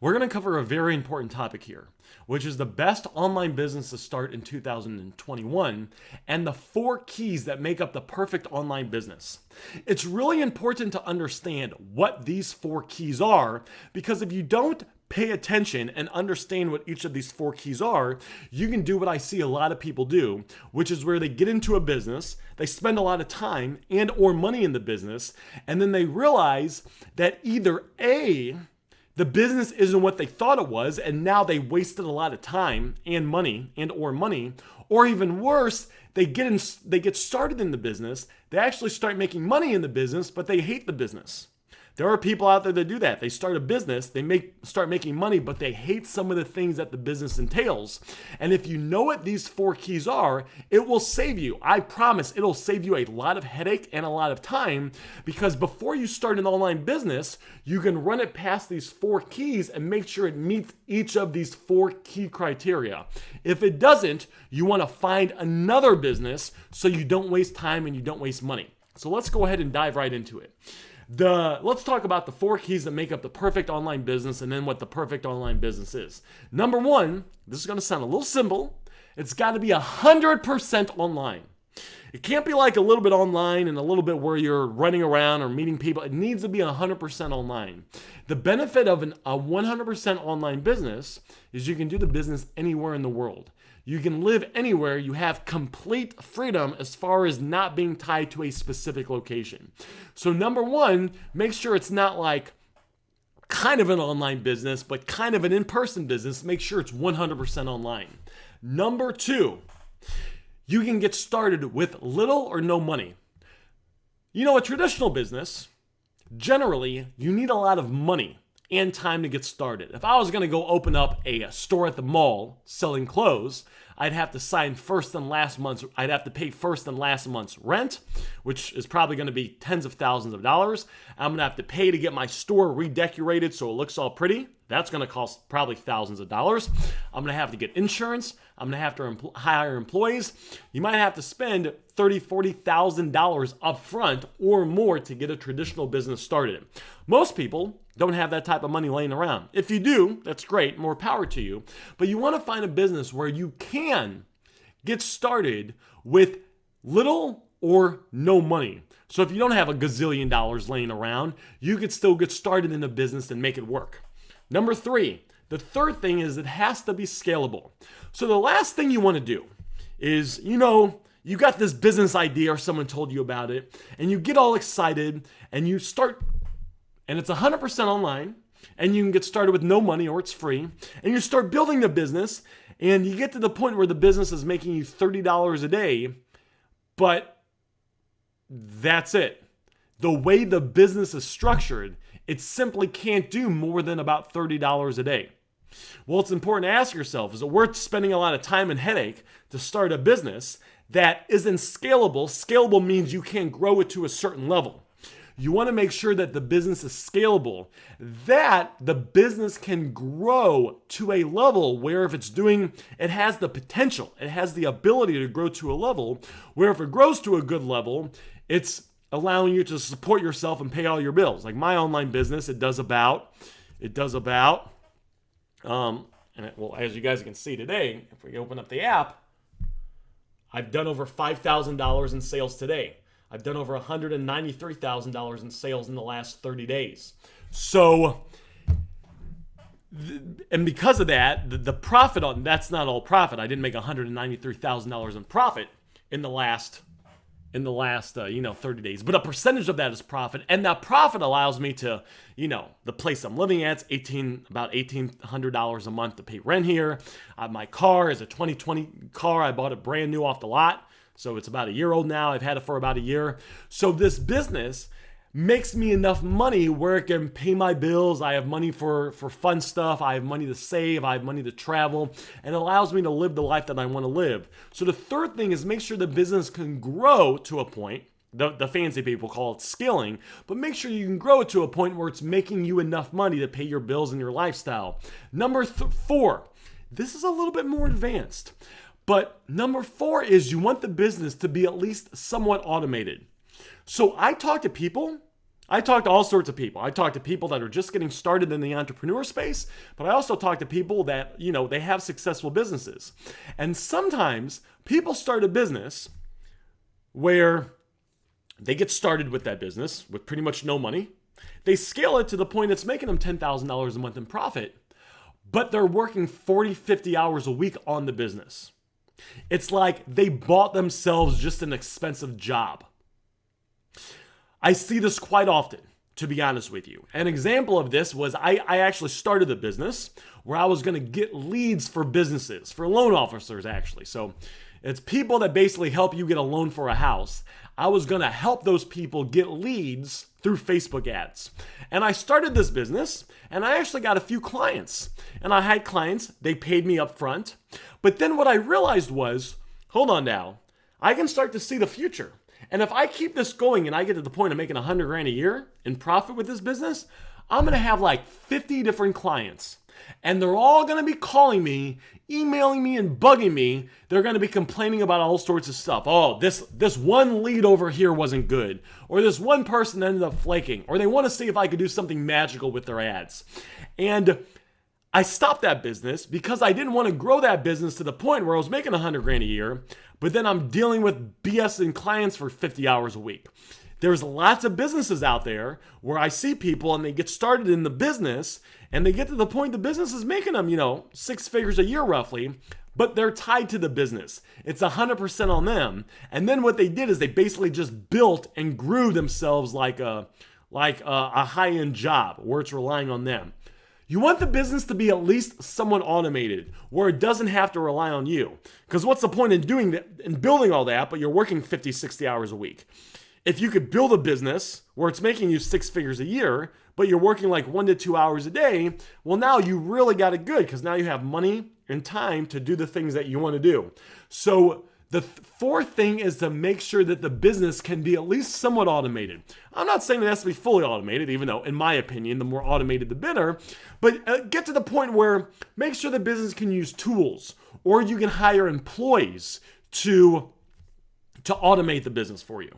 We're going to cover a very important topic here, which is the best online business to start in 2021 and the 4 keys that make up the perfect online business. It's really important to understand what these 4 keys are, because if you don't pay attention and understand what each of these 4 keys are, you can do what I see a lot of people do, which is where they get into a business, they spend a lot of time and or money in the business, and then they realize that either A, the business isn't what they thought it was, and now they wasted a lot of time and money, or even worse, they get started in the business, they actually start making money in the business, but they hate the business. There are people out there that do that. They start a business, they start making money, but they hate some of the things that the business entails. And if you know what these 4 keys are, it will save you. I promise it'll save you a lot of headache and a lot of time, because before you start an online business, you can run it past these 4 keys and make sure it meets each of these 4 key criteria. If it doesn't, you want to find another business so you don't waste time and you don't waste money. So let's go ahead and dive right into it. Let's talk about the 4 keys that make up the perfect online business, and then what the perfect online business is. Number 1, this is going to sound a little simple. It's got to be 100% online. It can't be like a little bit online and a little bit where you're running around or meeting people. It needs to be 100% online. The benefit of a 100% online business is you can do the business anywhere in the world. You can live anywhere. You have complete freedom as far as not being tied to a specific location. So number 1, make sure it's not like kind of an online business, but kind of an in-person business. Make sure it's 100% online. Number 2, you can get started with little or no money. You know, a traditional business, generally, you need a lot of money and time to get started. If I was going to go open up a store at the mall selling clothes, I'd have to pay first and last month's rent, which is probably going to be tens of thousands of dollars. I'm going to have to pay to get my store redecorated so it looks all pretty. That's going to cost probably thousands of dollars. I'm going to have to get insurance. I'm going to have to hire employees. You might have to spend $30,000, $40,000 up front or more to get a traditional business started. Most people don't have that type of money laying around. If you do, that's great, more power to you. But you want to find a business where you can get started with little or no money. So if you don't have a gazillion dollars laying around, you could still get started in a business and make it work. Number 3, the third thing is it has to be scalable. So the last thing you want to do is, you got this business idea or someone told you about it, and you get all excited and you start, and it's 100% online, and you can get started with no money or it's free, and you start building the business, and you get to the point where the business is making you $30 a day, but that's it. The way the business is structured, it simply can't do more than about $30 a day. Well, it's important to ask yourself, is it worth spending a lot of time and headache to start a business that isn't scalable? Scalable means you can grow it to a certain level. You want to make sure that the business is scalable, that the business can grow to a level where if it has the potential, it has the ability to grow to a level where if it grows to a good level, it's allowing you to support yourself and pay all your bills. Like my online business, as you guys can see today, if we open up the app, I've done over $5,000 in sales today. I've done over $193,000 in sales in the last 30 days. So, and because of that, the profit that's not all profit. I didn't make $193,000 in profit in the last 30 days, but a percentage of that is profit, and that profit allows me to, the place I'm living at, about $1,800 a month to pay rent here. My car is a 2020 car. I bought it brand new off the lot, so it's about a year old now. I've had it for about a year. So this business makes me enough money where it can pay my bills. I have money for fun stuff. I have money to save. I have money to travel, and it allows me to live the life that I want to live. So the third thing is make sure the business can grow to a point. The fancy people call it scaling, but make sure you can grow it to a point where it's making you enough money to pay your bills and your lifestyle. Number 4, this is a little bit more advanced, but number 4 is you want the business to be at least somewhat automated. So I talk to people I talk to all sorts of people. I talk to people that are just getting started in the entrepreneur space, but I also talk to people that, they have successful businesses. And sometimes people start a business where they get started with that business with pretty much no money. They scale it to the point it's making them $10,000 a month in profit, but they're working 40, 50 hours a week on the business. It's like they bought themselves just an expensive job. I see this quite often, to be honest with you. An example of this was I actually started a business where I was going to get leads for businesses, for loan officers actually. So it's people that basically help you get a loan for a house. I was going to help those people get leads through Facebook ads. And I started this business and I actually got a few clients. And I had clients, they paid me up front. But then what I realized was, hold on now, I can start to see the future. And if I keep this going and I get to the point of making $100,000 a year in profit with this business, I'm going to have like 50 different clients. And they're all going to be calling me, emailing me, and bugging me. They're going to be complaining about all sorts of stuff. Oh, this one lead over here wasn't good. Or this one person ended up flaking. Or they want to see if I could do something magical with their ads. And I stopped that business because I didn't want to grow that business to the point where I was making $100,000 a year, but then I'm dealing with BS and clients for 50 hours a week. There's lots of businesses out there where I see people and they get started in the business and they get to the point the business is making them, 6 figures a year roughly, but they're tied to the business. It's 100% on them. And then what they did is they basically just built and grew themselves like a high-end job where it's relying on them. You want the business to be at least somewhat automated where it doesn't have to rely on you. Because what's the point in doing that and building all that, but you're working 50, 60 hours a week? If you could build a business where it's making you 6 figures a year, but you're working like 1 to 2 hours a day, well, now you really got it good because now you have money and time to do the things that you want to do. So the fourth thing is to make sure that the business can be at least somewhat automated. I'm not saying it has to be fully automated, even though, in my opinion, the more automated, the better. But get to the point where make sure the business can use tools or you can hire employees to automate the business for you.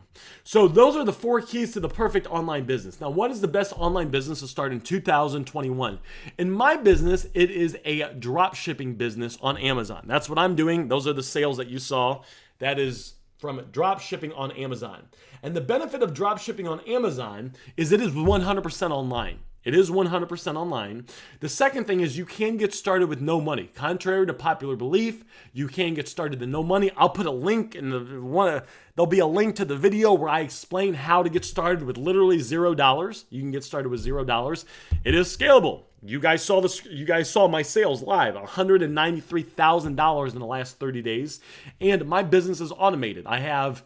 So those are the 4 keys to the perfect online business. Now, what is the best online business to start in 2021? In my business, it is a drop shipping business on Amazon. That's what I'm doing. Those are the sales that you saw. That is from drop shipping on Amazon. And the benefit of drop shipping on Amazon is it is 100% online. It is 100% online. The second thing is you can get started with no money. Contrary to popular belief, you can get started with no money. I'll put a link in there'll be a link to the video where I explain how to get started with literally $0. You can get started with $0. It is scalable. You guys saw this. You guys saw my sales live, $193,000 in the last 30 days. And my business is automated. I have,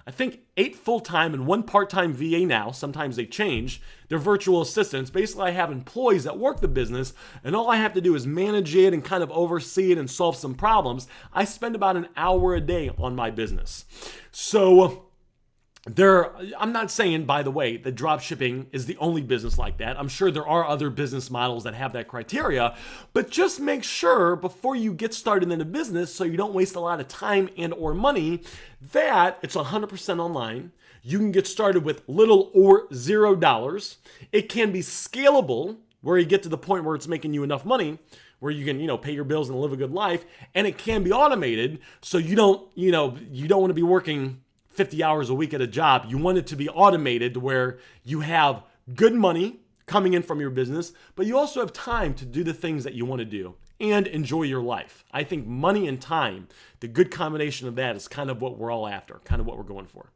I think, 8 full-time and 1 part-time VA now. Sometimes they change. They're virtual assistants. Basically, I have employees that work the business, and all I have to do is manage it and kind of oversee it and solve some problems. I spend about an hour a day on my business. So I'm not saying, by the way, that drop shipping is the only business like that. I'm sure there are other business models that have that criteria, but just make sure before you get started in a business, so you don't waste a lot of time and or money, that it's 100% online. You can get started with little or $0. It can be scalable where you get to the point where it's making you enough money where you can, pay your bills and live a good life. And it can be automated. So you don't want to be working 50 hours a week at a job. You want it to be automated to where you have good money coming in from your business, but you also have time to do the things that you want to do and enjoy your life. I think money and time, the good combination of that is kind of what we're all after, kind of what we're going for.